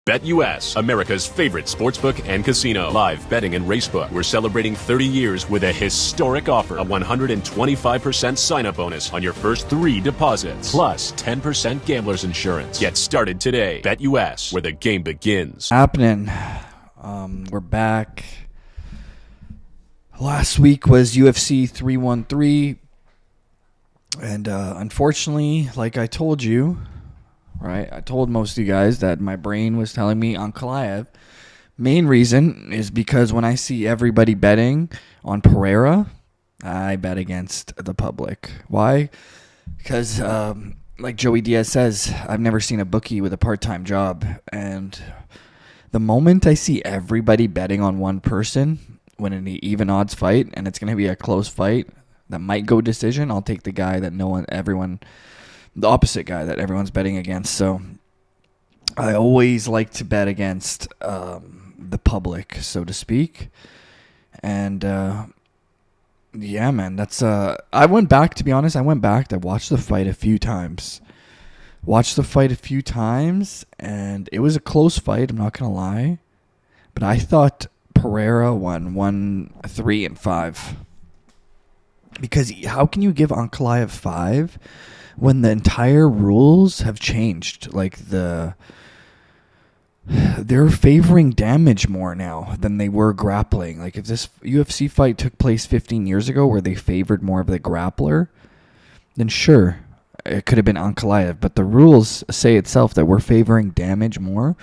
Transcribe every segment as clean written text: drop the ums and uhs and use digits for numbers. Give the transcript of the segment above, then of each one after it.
BetUS, America's favorite sportsbook and casino. Live betting and racebook. We're celebrating 30 years with a historic offer. A 125% sign-up bonus on your first 3 deposits. Plus 10% gambler's insurance. Get started today. BetUS, where the game begins. Happening. We're back. Last week was UFC 313. And unfortunately, like I told you, right? I told most of you guys that my brain was telling me Ankalaev. Main reason is because when I see everybody betting on Pereira, I bet against the public. Why? Because, like Joey Diaz says, I've never seen a bookie with a part-time job. And the moment I see everybody betting on one person when an even odds fight, and it's going to be a close fight that might go decision, I'll take the guy that the opposite guy that everyone's betting against. So I always like to bet against the public, so to speak. And yeah, man, that's I went back, to be honest. I watched the fight a few times. And it was a close fight, I'm not gonna lie. But I thought Pereira won 3 and 5. Because how can you give Ankalaev 5 when the entire rules have changed? Like they're favoring damage more now than they were grappling. Like if this UFC fight took place 15 years ago where they favored more of the grappler, then sure, it could have been Ankalaev. But the rules say itself that we're favoring damage more.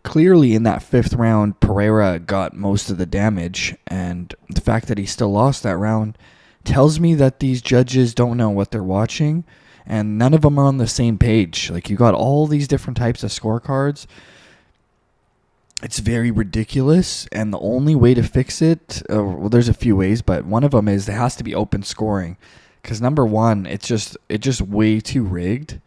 Clearly in that 5th round, Pereira got most of the damage. And the fact that he still lost that round tells me that these judges don't know what they're watching. And none of them are on the same page. Like, you got all these different types of scorecards. It's very ridiculous. And the only way to fix it, well, there's a few ways, but one of them is there has to be open scoring. Because number one, it's just way too rigged,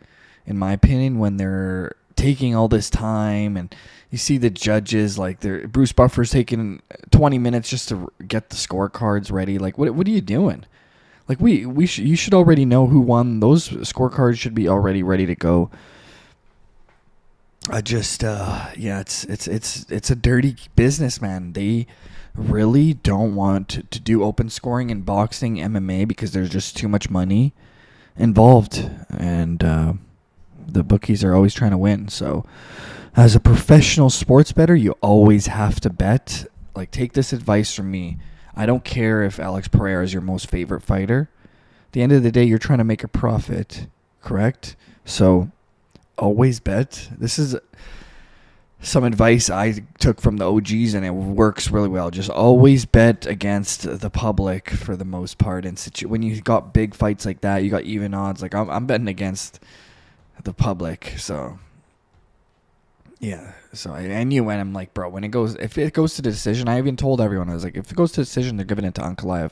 in my opinion, when they're taking all this time. And you see the judges, like Bruce Buffer's taking 20 minutes just to get the scorecards ready. Like, what are you doing? Like you should already know who won. Those scorecards should be already ready to go. It's a dirty business, man. They really don't want to do open scoring in boxing, MMA, because there's just too much money involved, and the bookies are always trying to win. So, as a professional sports bettor, you always have to bet. Like, take this advice from me. I don't care if Alex Pereira is your most favorite fighter. At the end of the day, you're trying to make a profit, correct? So, always bet. This is some advice I took from the OGs, and it works really well. Just always bet against the public for the most part. And when you got big fights like that, you got even odds. Like, I'm betting against the public. So, yeah. So I knew when I'm like, bro, if it goes to decision, I even told everyone, I was like, if it goes to decision, they're giving it to Ankalaev.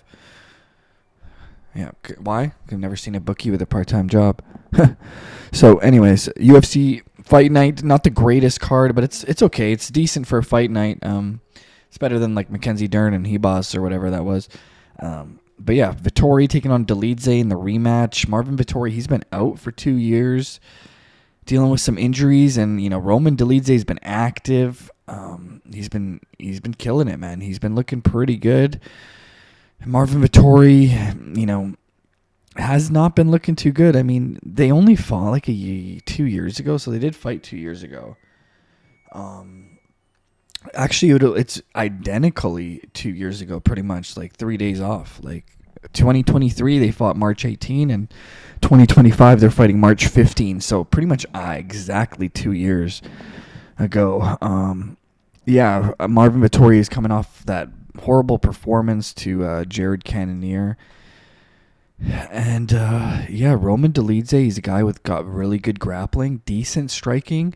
Yeah. Why? I've never seen a bookie with a part-time job. So anyways, UFC fight night, not the greatest card, but it's okay. It's decent for a fight night. It's better than like Mackenzie Dern and Hebos or whatever that was. But yeah, Vettori taking on Dolidze in the rematch. Marvin Vettori, he's been out for 2 years, dealing with some injuries, and Roman Dolidze's been active. He's been killing it, man. He's been looking pretty good. Marvin Vettori, has not been looking too good. I mean, they only fought like 2 years ago, so they did fight 2 years ago. Actually, it's identically 2 years ago, pretty much, like 3 days off. Like 2023, they fought March 18, and 2025, they're fighting March 15. So pretty much exactly 2 years ago. Marvin Vettori is coming off that horrible performance to Jared Cannonier. And Roman Dolidze, he's a guy got really good grappling, decent striking.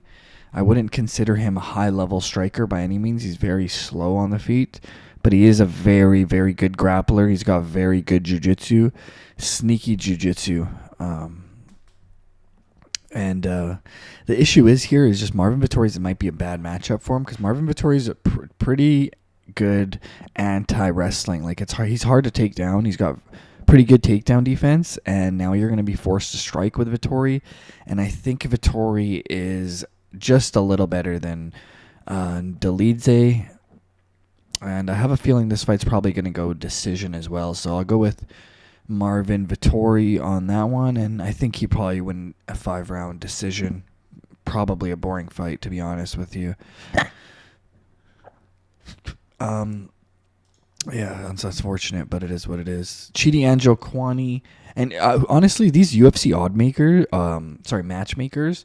I wouldn't consider him a high-level striker by any means. He's very slow on the feet, but he is a very, very good grappler. He's got very good jiu-jitsu, sneaky jiu-jitsu. And the issue is just Marvin Vettori's might be a bad matchup for him, because Marvin Vettori's a pretty good anti-wrestling. Like, he's hard to take down. He's got pretty good takedown defense, and now you're going to be forced to strike with Vettori. And I think Vettori is just a little better than Dolidze. And I have a feeling this fight's probably going to go decision as well. So I'll go with Marvin Vettori on that one. And I think he probably win a 5-round decision. Probably a boring fight, to be honest with you. Yeah, it's unfortunate, but it is what it is. Chidi Kwani. And honestly, these UFC matchmakers,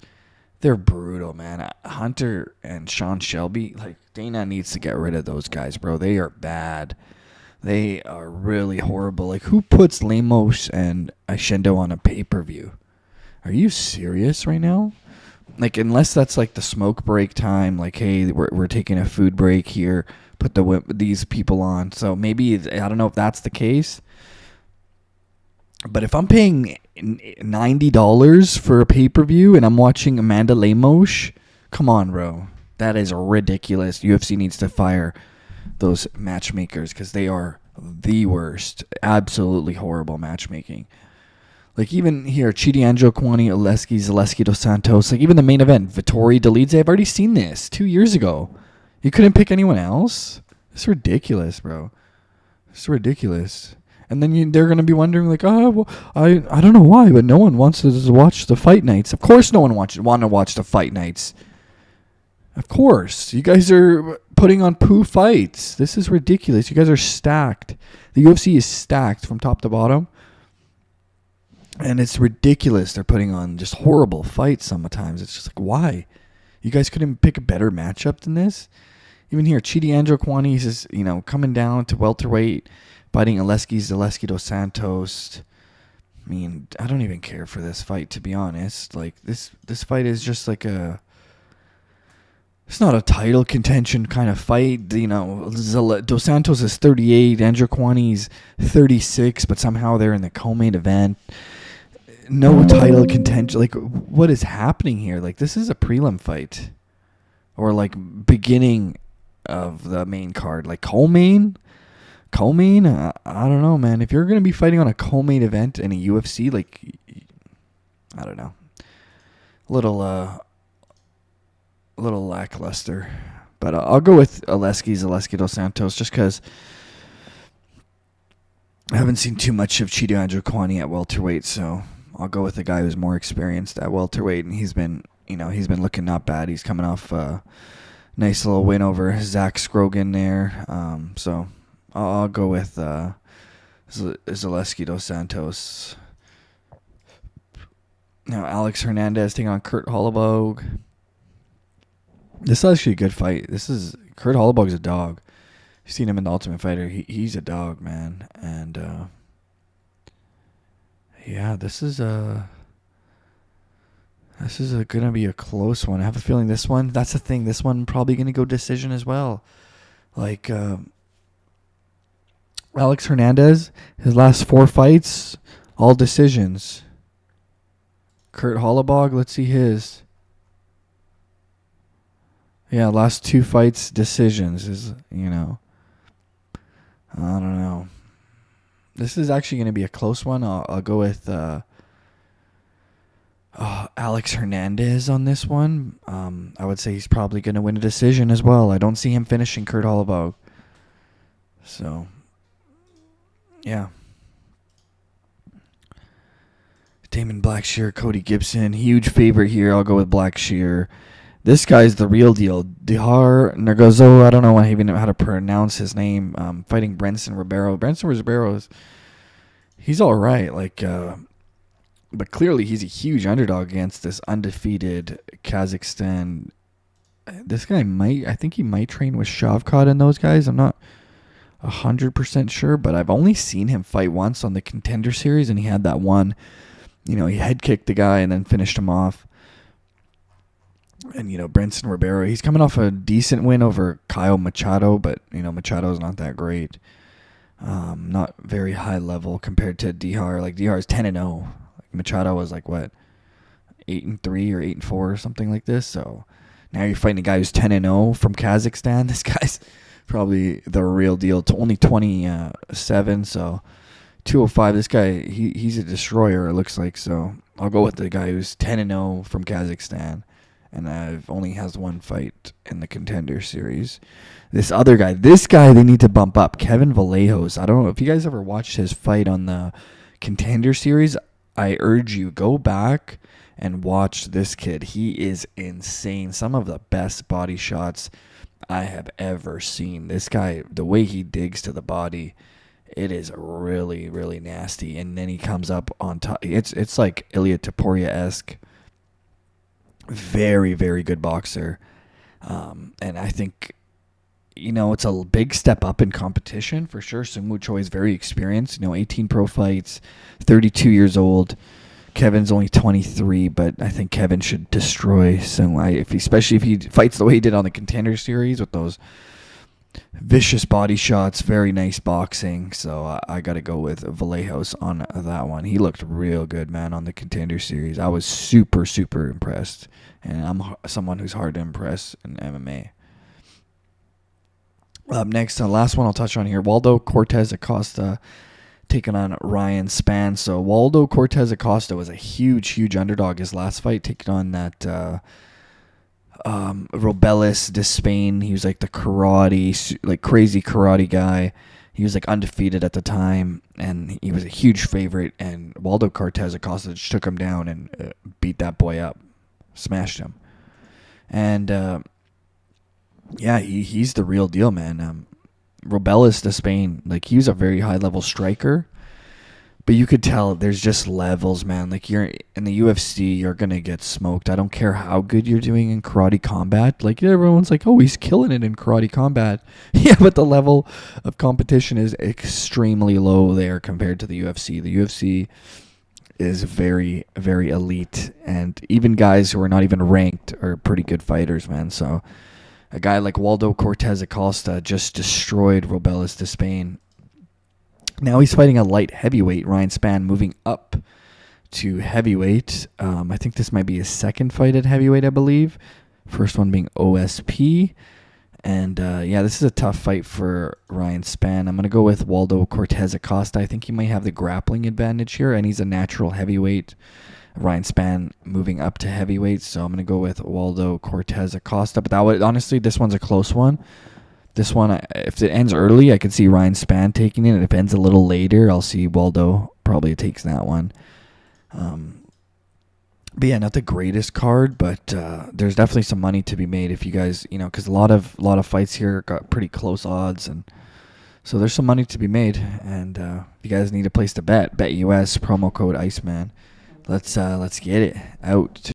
they're brutal, man. Hunter and Sean Shelby, like, Dana needs to get rid of those guys, bro. They are bad. They are really horrible. Like, who puts Lemos and Ashendo on a pay-per-view? Are you serious right now? Like, unless that's like the smoke break time, like, hey, we're taking a food break here, put these people on. So maybe, I don't know if that's the case. But if I'm paying $90 for a pay-per-view and I'm watching Amanda Lemos, come on, bro. That is ridiculous. UFC needs to fire those matchmakers because they are the worst. Absolutely horrible matchmaking. Like, even here, Chidi Kwani, Zaleski dos Santos, like, even the main event, Vettori, Dolidze, I've already seen this 2 years ago. You couldn't pick anyone else? It's ridiculous, bro. It's ridiculous. And then they're going to be wondering, like, oh, well, I don't know why, but no one wants to watch the fight nights. Of course no one want to watch the fight nights. Of course. You guys are putting on poo fights. This is ridiculous. You guys are stacked. The UFC is stacked from top to bottom. And it's ridiculous. They're putting on just horrible fights sometimes. It's just like, why? You guys couldn't pick a better matchup than this? Even here, Chidi Kwani is, coming down to welterweight, fighting Zaleski dos Santos. I mean, I don't even care for this fight, to be honest. Like, this fight is just like it's not a title contention kind of fight. Dos Santos is 38, Kwani's 36, but somehow they're in the co-main event. No title contention. Like, what is happening here? Like, this is a prelim fight. Or, like, beginning of the main card. Like, co-main? Co-main? I don't know, man. If you're going to be fighting on a co-main event in a UFC, like, I don't know. A little lackluster. But I'll go with Zaleski dos Santos just because I haven't seen too much of Chidi Kwani at welterweight, so I'll go with the guy who's more experienced at welterweight, and he's been looking not bad. He's coming off a nice little win over Zach Scrogan there. So I'll go with Zaleski dos Santos. Now Alex Hernandez taking on Kurt Holloway. This is actually a good fight. Kurt Holloway's a dog. You've seen him in the Ultimate Fighter. He's a dog, man. And yeah, this is gonna be a close one. I have a feeling this one. That's the thing. This one probably gonna go decision as well. Like Alex Hernandez, his last 4 fights, all decisions. Kurt Holloway, let's see his. Yeah, last 2 fights, decisions. I don't know. This is actually going to be a close one. I'll go with Alex Hernandez on this one. I would say he's probably going to win a decision as well. I don't see him finishing Kurt Holloway. So, yeah. Damon Blackshear, Cody Gibson, huge favorite here. I'll go with Blackshear. This guy's the real deal. Dihar Nergozo, I don't know even how to pronounce his name. Fighting Brenson Ribeiro. Brenson Ribeiro he's all right. But clearly he's a huge underdog against this undefeated Kazakhstan. This guy I think he might train with Shavkat and those guys. I'm not 100% sure, but I've only seen him fight once on the Contender Series, and he had that one. He head kicked the guy and then finished him off. And, Brenson Ribeiro, he's coming off a decent win over Kyle Machado, but, Machado's not that great. Not very high level compared to Dihar. Like, Dihar's 10-0. Like, Machado was, 8-3 or 8-4 or something like this. So, now you're fighting a guy who's 10-0 from Kazakhstan. This guy's probably the real deal. Only 27, so 205. This guy, he's a destroyer, it looks like. So, I'll go with the guy who's 10-0 from Kazakhstan. and only has one fight in the Contender Series. This guy they need to bump up. Kevin Vallejos. I don't know if you guys ever watched his fight on the Contender Series. I urge you, go back and watch this kid. He is insane. Some of the best body shots I have ever seen. This guy, the way he digs to the body, it is really, really nasty. And then he comes up on top. It's like Ilya Taporia-esque. Very, very good boxer. And I think, it's a big step up in competition for sure. Sung-Woo Choi is very experienced. 18 pro fights, 32 years old. Kevin's only 23, but I think Kevin should destroy Sung-Woo, especially if he fights the way he did on the Contender Series with those vicious body shots, very nice boxing. So I got to go with Vallejos on that one. He looked real good, man, on the Contender Series. I was super, super impressed, and I'm someone who's hard to impress in MMA. Up next, the last one I'll touch on here, Waldo Cortez Acosta taking on Ryan Spann. So Waldo Cortez Acosta was a huge, huge underdog his last fight, taking on that Robelis de Spain. He was like the crazy karate guy. He was like undefeated at the time, and he was a huge favorite. And Waldo Cortez Acosta just took him down and beat that boy up, smashed him. And he's the real deal, man. Robelis de Spain, he was a very high level striker, but you could tell there's just levels, man. You're in the UFC, you're gonna get smoked. I don't care how good you're doing in karate combat. Everyone's like, oh, he's killing it in karate combat. Yeah, but the level of competition is extremely low there compared to the UFC. The UFC is very, very elite, and even guys who are not even ranked are pretty good fighters, man. So a guy like Waldo Cortez Acosta just destroyed Robelis de Spain. Now he's fighting a light heavyweight, Ryan Spann, moving up to heavyweight. I think this might be his second fight at heavyweight, I believe. First one being OSP. And this is a tough fight for Ryan Spann. I'm going to go with Waldo Cortez Acosta. I think he might have the grappling advantage here, and he's a natural heavyweight. Ryan Spann moving up to heavyweight, so I'm going to go with Waldo Cortez Acosta. But honestly, this one's a close one. This one, if it ends early, I could see Ryan Spann taking it. And if it ends a little later, I'll see Waldo probably takes that one. But yeah, not the greatest card, but there's definitely some money to be made if you guys, because a lot of fights here got pretty close odds, and so there's some money to be made. And if you guys need a place to bet, BetUS, promo code Iceman. Let's get it out.